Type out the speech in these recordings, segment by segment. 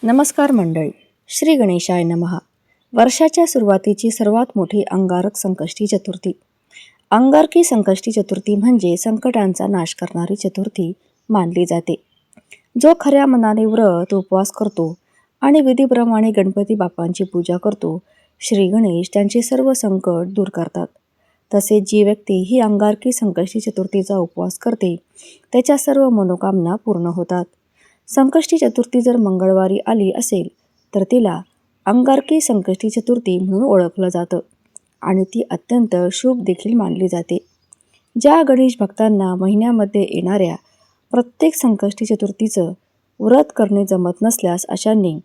नमस्कार मंडळी. श्री गणेशाय नमः. वर्षाच्या सुरुवातीची सर्वात मोठी अंगारक संकष्टी चतुर्थी. अंगारकी संकष्टी चतुर्थी म्हणजे संकटांचा नाश करणारी चतुर्थी मानली जाते. जो खऱ्या मनाने व्रत उपवास करतो आणि विधीप्रमाणे गणपती बाप्पांची पूजा करतो, श्री गणेश त्यांचे सर्व संकट दूर करतात. तसेच जी व्यक्ती ही अंगारकी संकष्टी चतुर्थीचा उपवास करते, त्याच्या सर्व मनोकामना पूर्ण होतात. संकष्टी चतुर्थी जर मंगळवारी आली असेल तर तिला अंगारकी संकष्टी चतुर्थी म्हणून ओळखलं जातं आणि ती अत्यंत शुभ देखील मानली जाते. ज्या गणेश भक्तांना महिन्यामध्ये येणाऱ्या प्रत्येक संकष्टी चतुर्थीचं व्रत करणे जमत नसल्यास अशांनी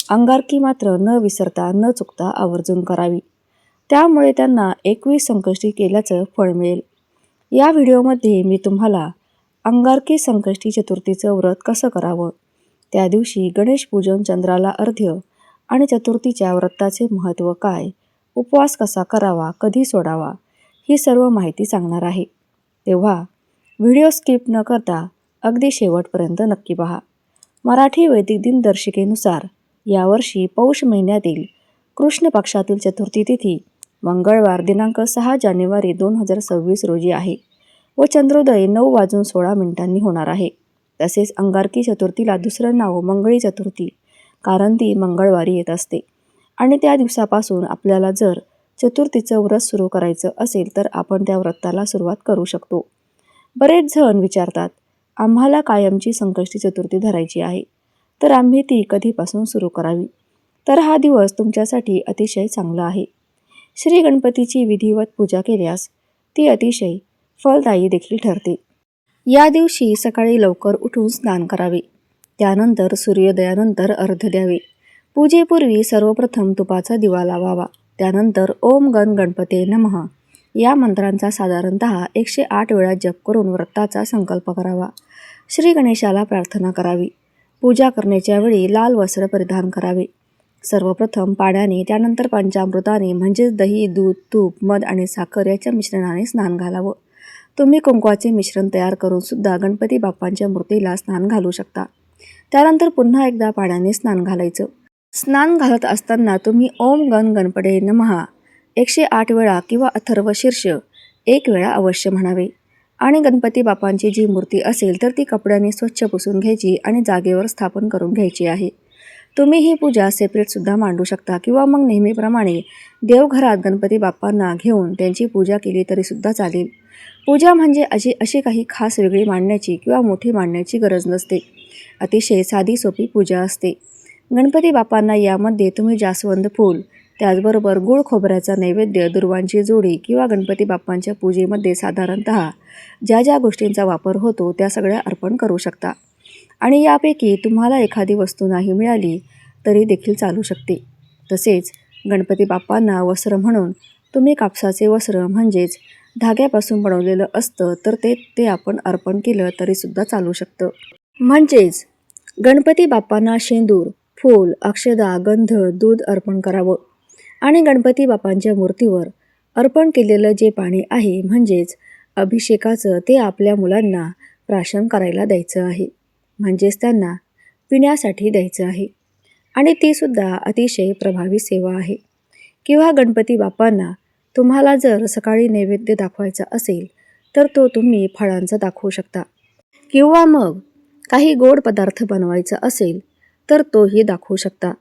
अंगारकी मात्र न विसरता न चुकता आवर्जून करावी. त्यामुळे त्यांना 21 संकष्टी केल्याचं फळ मिळेल. या व्हिडिओमध्ये मी तुम्हाला अंगारकी संकष्टी चतुर्थीचं व्रत कसं करावं, त्या दिवशी गणेश पूजन, चंद्राला अर्घ्य आणि चतुर्थीच्या व्रताचे महत्त्व काय, उपवास कसा करावा, कधी सोडावा, ही सर्व माहिती सांगणार आहे. तेव्हा व्हिडिओ स्किप न करता अगदी शेवटपर्यंत नक्की पहा. मराठी वैदिक दिनदर्शिकेनुसार यावर्षी पौष महिन्यातील कृष्ण पक्षातील चतुर्थी तिथी मंगळवार दिनांक 6 जानेवारी 2026 रोजी आहे व चंद्रोदय 9:16 होणार आहे. तसेच अंगारकी चतुर्थीला दुसरं नाव मंगळी चतुर्थी, कारण ती मंगळवारी येत असते आणि त्या दिवसापासून आपल्याला जर चतुर्थीचं व्रत सुरू करायचं असेल तर आपण त्या व्रताला सुरुवात करू शकतो. बरेच जण विचारतात, आम्हाला कायमची संकष्टी चतुर्थी धरायची आहे, तर आम्ही ती कधीपासून सुरू करावी? तर हा दिवस तुमच्यासाठी अतिशय चांगला आहे. श्री गणपतीची विधिवत पूजा केल्यास ती अतिशय फलदायी देखील ठरते. या दिवशी सकाळी लवकर उठून स्नान करावे. त्यानंतर सूर्योदयानंतर अर्घ्य द्यावे. पूजेपूर्वी सर्वप्रथम तुपाचा दिवा लावावा. त्यानंतर ओम गण गणपते नमः या मंत्रांचा साधारणतः 108 वेळा जप करून व्रताचा संकल्प करावा. श्री गणेशाला प्रार्थना करावी. पूजा करण्याच्या वेळी लाल वस्त्र परिधान करावे. सर्वप्रथम पाण्याने, त्यानंतर पंचामृताने म्हणजेच दही, दूध, तूप, मध आणि साखर याच्या मिश्रणाने स्नान घालावं. तुम्ही कुंकवाचे मिश्रण तयार करून सुद्धा गणपती बाप्पांच्या मूर्तीला स्नान घालू शकता. त्यानंतर पुन्हा एकदा पाण्याने स्नान घालायचं. स्नान घालत असताना तुम्ही ओम गण गणपते नमः 108 वेळा किंवा अथर्व शीर्ष 1 वेळा अवश्य म्हणावे. आणि गणपती बाप्पांची जी मूर्ती असेल तर ती कपड्याने स्वच्छ पुसून घ्यायची आणि जागेवर स्थापन करून घ्यायची आहे. तुम्ही ही पूजा सेपरेटसुद्धा मांडू शकता किंवा मग नेहमीप्रमाणे देवघरात गणपती बाप्पांना घेऊन त्यांची पूजा केली तरीसुद्धा चालेल. पूजा म्हणजे अशी काही खास वेगळी मांडण्याची किंवा मोठी मांडण्याची गरज नसते. अतिशय साधी सोपी पूजा असते. गणपती बाप्पांना यामध्ये तुम्ही जास्वंद फूल, त्याचबरोबर गूळ खोबऱ्याचा नैवेद्य, दुर्वांची जोडी किंवा गणपती बाप्पांच्या पूजेमध्ये साधारणतः ज्या ज्या गोष्टींचा वापर होतो त्या सगळ्या अर्पण करू शकता. आणि यापैकी तुम्हाला एखादी वस्तू नाही मिळाली तरी देखील चालू शकते. तसेच गणपती बाप्पांना वस्त्र म्हणून तुम्ही कापसाचे वस्त्र म्हणजेच धाग्यापासून बनवलेलं असतं तर ते आपण अर्पण केलं तरीसुद्धा चालू शकतं. म्हणजेच गणपती बाप्पांना शेंदूर, फूल, अक्षदा, गंध, दूध अर्पण करावं आणि गणपती बाप्पांच्या मूर्तीवर अर्पण केलेलं जे पाणी आहे म्हणजेच अभिषेकाचं ते आपल्या मुलांना प्राशन करायला द्यायचं आहे. म्हणजेच त्यांना पिण्यासाठी द्यायचं आहे आणि तीसुद्धा अतिशय प्रभावी सेवा आहे. किंवा गणपती बाप्पांना तुम्हाला जर सकाळी नैवेद्य दाखवायचा असेल तर तो तुम्ही फळांचा दाखवू शकता किंवा मग काही गोड पदार्थ बनवायचा असेल तर तोही दाखवू शकता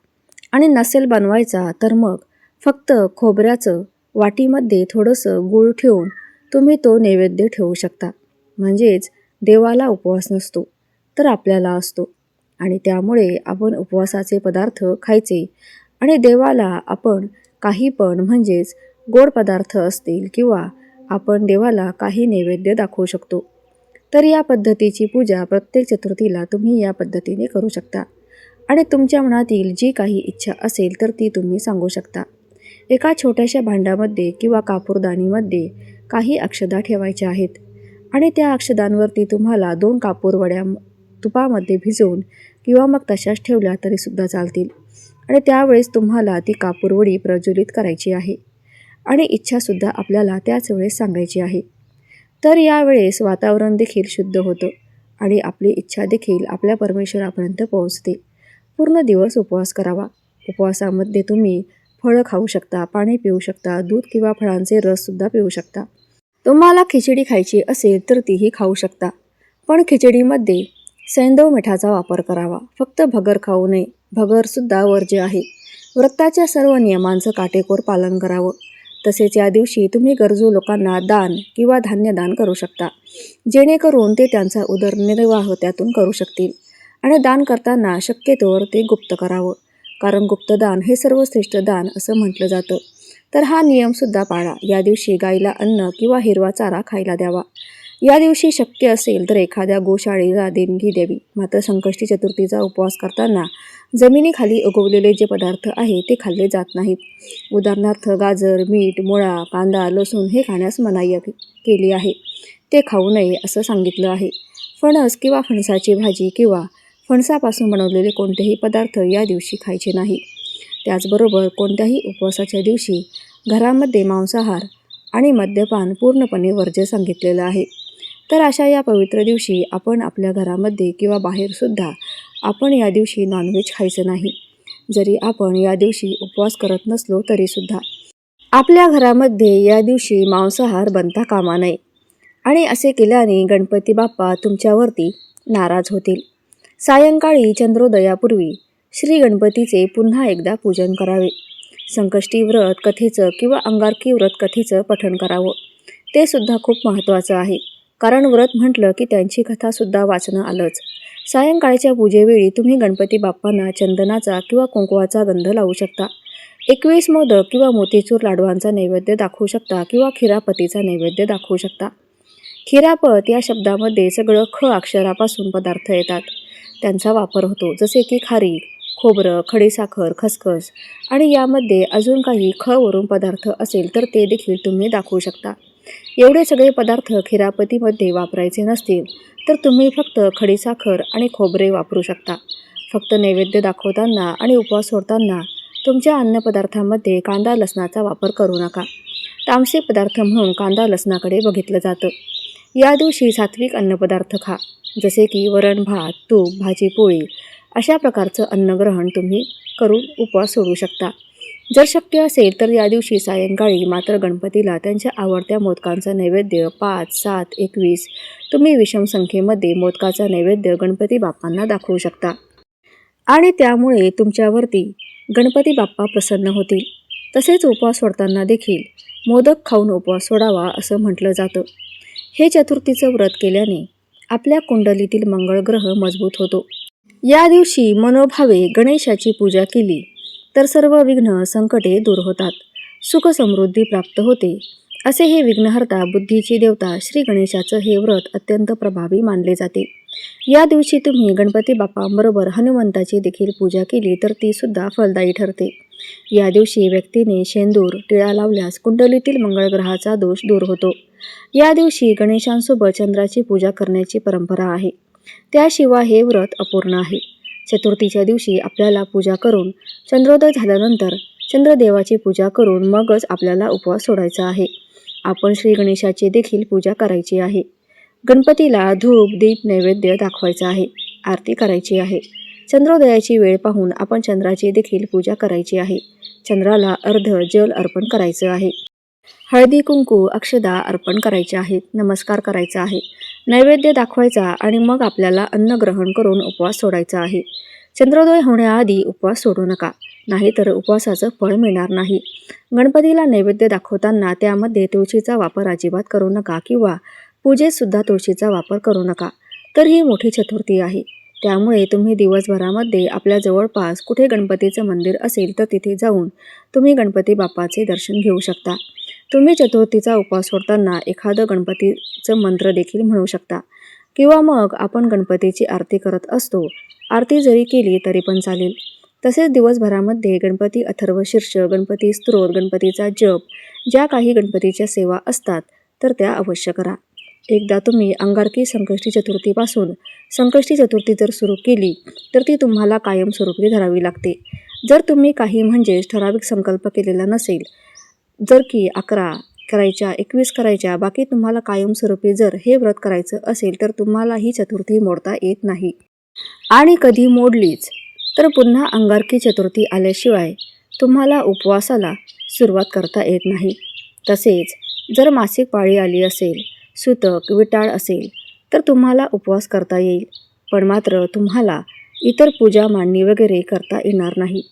आणि नसेल बनवायचा तर मग फक्त खोबऱ्याचं वाटीमध्ये थोडंसं गूळ ठेवून तुम्ही तो नैवेद्य ठेवू शकता. म्हणजेच देवाला उपवास नसतो तर आपल्याला असतो आणि त्यामुळे आपण उपवासाचे पदार्थ खायचे आणि देवाला आपण काही पण म्हणजेच गोड पदार्थ असतील किंवा आपण देवाला काही नैवेद्य दाखवू शकतो. तर या पद्धतीची पूजा प्रत्येक चतुर्थीला तुम्ही या पद्धतीने करू शकता आणि तुमच्या मनातील जी काही इच्छा असेल तर ती तुम्ही सांगू शकता. एका छोट्याशा भांड्यामध्ये किंवा कापूरदानीमध्ये काही अक्षदा ठेवायच्या आहेत आणि त्या अक्षदांवरती तुम्हाला 2 कापूरवड्या तुपामध्ये भिजवून किंवा मग तशाच ठेवल्या तरीसुद्धा चालतील आणि त्यावेळेस तुम्हाला ती कापूरवडी प्रज्वलित करायची आहे आणि इच्छासुद्धा आपल्याला त्याच वेळेस सांगायची आहे. तर यावेळेस वातावरण देखील शुद्ध होतं आणि आपली इच्छा देखील आपल्या परमेश्वरापर्यंत पोहोचते. पूर्ण दिवस उपवास करावा. उपवासामध्ये तुम्ही फळं खाऊ शकता, पाणी पिऊ शकता, दूध किंवा फळांचे रससुद्धा पिऊ शकता. तुम्हाला खिचडी खायची असेल तर तीही खाऊ शकता. पण खिचडीमध्ये सैंधव मिठाचा वापर करावा. फक्त भगर खाऊ नये. भगरसुद्धा वर्ज्य आहे. व्रताच्या सर्व नियमांचं काटेकोर पालन करावं. तसेच या दिवशी तुम्ही गरजू लोकांना दान किंवा धान्यदान करू शकता, जेणेकरून ते त्यांचा उदरनिर्वाह त्यातून करू शकतील. आणि दान करताना शक्यतोवर ते गुप्त करावं, कारण गुप्तदान हे सर्वश्रेष्ठ दान असं म्हटलं जातं. तर हा नियमसुद्धा पाळा. या दिवशी गाईला अन्न किंवा हिरवा चारा खायला द्यावा. या दिवशी शक्य असेल तर एखाद्या गोशाळेला देणगी द्यावी. मात्र संकष्टी चतुर्थीचा उपवास करताना जमिनीखाली उगवलेले जे पदार्थ आहे ते खाल्ले जात नाहीत. उदाहरणार्थ गाजर, मीठ, मुळा, कांदा, लसूण हे खाण्यास मनाई केली आहे. ते खाऊ नये असं सांगितलं आहे. फणस किंवा फणसाची भाजी किंवा फणसापासून बनवलेले कोणतेही पदार्थ या दिवशी खायचे नाही. त्याचबरोबर कोणत्याही उपवासाच्या दिवशी घरामध्ये मांसाहार आणि मद्यपान पूर्णपणे वर्ज्य सांगितलेलं आहे. तर अशा या पवित्र दिवशी आपण आपल्या घरामध्ये किंवा बाहेरसुद्धा आपण या दिवशी नॉनव्हेज खायचं नाही. जरी आपण या दिवशी उपवास करत नसलो तरीसुद्धा आपल्या घरामध्ये या दिवशी मांसाहार बनता कामा नये. आणि असे केल्याने गणपती बाप्पा तुमच्यावरती नाराज होतील. सायंकाळी चंद्रोदयापूर्वी श्री गणपतीचे पुन्हा एकदा पूजन करावे. संकष्टी व्रत कथेचं किंवा अंगारकी व्रत कथेचं पठण करावं. ते सुद्धा खूप महत्त्वाचं आहे, कारण व्रत म्हटलं की त्यांची कथासुद्धा वाचणं आलंच. सायंकाळच्या पूजेवेळी तुम्ही गणपती बाप्पांना चंदनाचा किंवा कुंकवाचा गंध लावू शकता. 21 मोदक किंवा मोतीचूर लाडवांचा नैवेद्य दाखवू शकता किंवा खिरापतीचा नैवेद्य दाखवू शकता. खिरापत या शब्दामध्ये सगळं ख अक्षरापासून पदार्थ येतात. त्यांचा वापर होतो, जसे की खारीक, खोबरं, खडीसाखर, खसखस आणि यामध्ये अजून काही ख वरून पदार्थ असेल तर ते देखील तुम्ही दाखवू शकता. एवढे सगळे पदार्थ खिरापतीमध्ये वापरायचे नसतील तर तुम्ही फक्त खडीसाखर आणि खोबरे वापरू शकता. फक्त नैवेद्य दाखवताना आणि उपवास सोडताना तुमच्या अन्नपदार्थामध्ये कांदा लसणाचा वापर करू नका. तामसिक पदार्थ म्हणून कांदा लसणाकडे बघितलं जातं. या दिवशी सात्विक अन्नपदार्थ खा, जसे की वरण भात, तूप, भाजी पोळी अशा प्रकारचं अन्नग्रहण तुम्ही करून उपवास सोडू शकता. जर शक्य असेल तर या दिवशी सायंकाळी मात्र गणपतीला त्यांच्या आवडत्या मोदकांचा नैवेद्य 5, 7, 21 तुम्ही विषम संख्येमध्ये मोदकाचा नैवेद्य गणपती बाप्पांना दाखवू शकता. आणि त्यामुळे तुमच्यावरती गणपती बाप्पा प्रसन्न होतील. तसेच उपवास सोडताना देखील मोदक खाऊन उपवास सोडावा असं म्हटलं जातं. हे चतुर्थीचं व्रत केल्याने आपल्या कुंडलीतील मंगळ ग्रह मजबूत होतो. या दिवशी मनोभावे गणेशाची पूजा केली तर सर्व विघ्न संकटे दूर होतात, सुख समृद्धी प्राप्त होते. असे हे विघ्नहर्ता बुद्धीची देवता श्री गणेशाचं हे व्रत अत्यंत प्रभावी मानले जाते. या दिवशी तुम्ही गणपती बाप्पांबरोबर हनुमंताची देखील पूजा केली तर ती सुद्धा फलदायी ठरते. या दिवशी व्यक्तीने शेंदूर, टिळा लावल्यास कुंडलीतील मंगळ ग्रहाचा दोष दूर होतो. या दिवशी गणेशांसोबत चंद्राची पूजा करण्याची परंपरा आहे. त्याशिवाय हे व्रत अपूर्ण आहे. चतुर्थीच्या दिवशी आपल्याला पूजा करून चंद्रोदय झाल्यानंतर चंद्रदेवाची पूजा करून मगच आपल्याला उपवास सोडायचा आहे. आपण श्री गणेशाची देखील पूजा करायची आहे. गणपतीला धूप, दीप, नैवेद्य दाखवायचा आहे. आरती करायची आहे. चंद्रोदयाची वेळ पाहून आपण चंद्राची देखील पूजा करायची आहे. चंद्राला अर्ध जल अर्पण करायचं आहे. हळदी कुंकू अक्षदा अर्पण करायचे आहेत. नमस्कार करायचा आहे. नैवेद्य दाखवायचा आणि मग आपल्याला अन्न ग्रहण करून उपवास सोडायचा आहे. चंद्रोदय होण्याआधी उपवास सोडू नका, नाहीतर उपवासाचं फळ मिळणार नाही. गणपतीला नैवेद्य दाखवताना त्यामध्ये तुळशीचा वापर अजिबात करू नका किंवा पूजेतसुद्धा तुळशीचा वापर करू नका. तर ही मोठी चतुर्थी आहे. त्यामुळे तुम्ही दिवसभरामध्ये आपल्या जवळपास कुठे गणपतीचं मंदिर असेल तर तिथे जाऊन तुम्ही गणपती बाप्पाचे दर्शन घेऊ शकता. तुम्ही चतुर्थीचा उपवास सोडताना एखादं गणपतीचं मंत्र देखील म्हणू शकता किंवा मग आपण गणपतीची आरती करत असतो, आरती जरी केली तरी पण चालेल. तसेच दिवसभरामध्ये गणपती अथर्वशीर्ष, गणपती स्तोत्र, गणपतीचा जप, ज्या काही गणपतीच्या सेवा असतात तर त्या अवश्य करा. एकदा तुम्ही अंगारकी संकष्टी चतुर्थीपासून संकष्टी चतुर्थी जर सुरू केली तर ती तुम्हाला कायमस्वरूपी धरावी लागते. जर तुम्ही काही ठराविक संकल्प केलेला नसेल, जर की 11 करायच्या, 21 करायच्या, बाकी तुम्हाला कायमस्वरूपी जर हे व्रत करायचं असेल तर तुम्हाला ही चतुर्थी मोडता येत नाही. आणि कधी मोडलीच तर पुन्हा अंगारकी चतुर्थी आल्याशिवाय तुम्हाला उपवासाला सुरुवात करता येत नाही. तसेच जर मासिक पाळी आली असेल, सुतक विटाळ असेल तर तुम्हाला उपवास करता येईल, पण मात्र तुम्हाला इतर पूजा मांडणी वगैरे करता येणार नाही.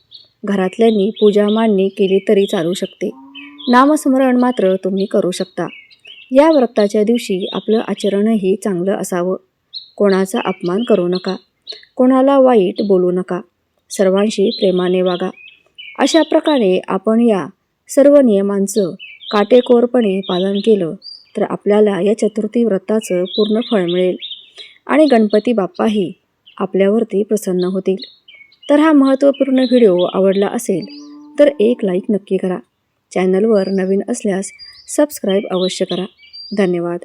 घरातल्यांनी पूजा मांडणी केली तरी चालू शकते. नामस्मरण मात्र तुम्ही करू शकता. या व्रताच्या दिवशी आपलं आचरणही चांगलं असावं. कोणाचा अपमान करू नका, कोणाला वाईट बोलू नका, सर्वांशी प्रेमाने वागा. अशा प्रकारे आपण या सर्व नियमांचं काटेकोरपणे पालन केलं तर आपल्याला या चतुर्थी व्रताचं पूर्ण फळ मिळेल आणि गणपती बाप्पाही आपल्यावरती प्रसन्न होतील. तर हा महत्त्वपूर्ण व्हिडिओ आवडला असेल तर एक लाईक नक्की करा. चॅनलवर नवीन असल्यास सबस्क्राईब अवश्य करा. धन्यवाद.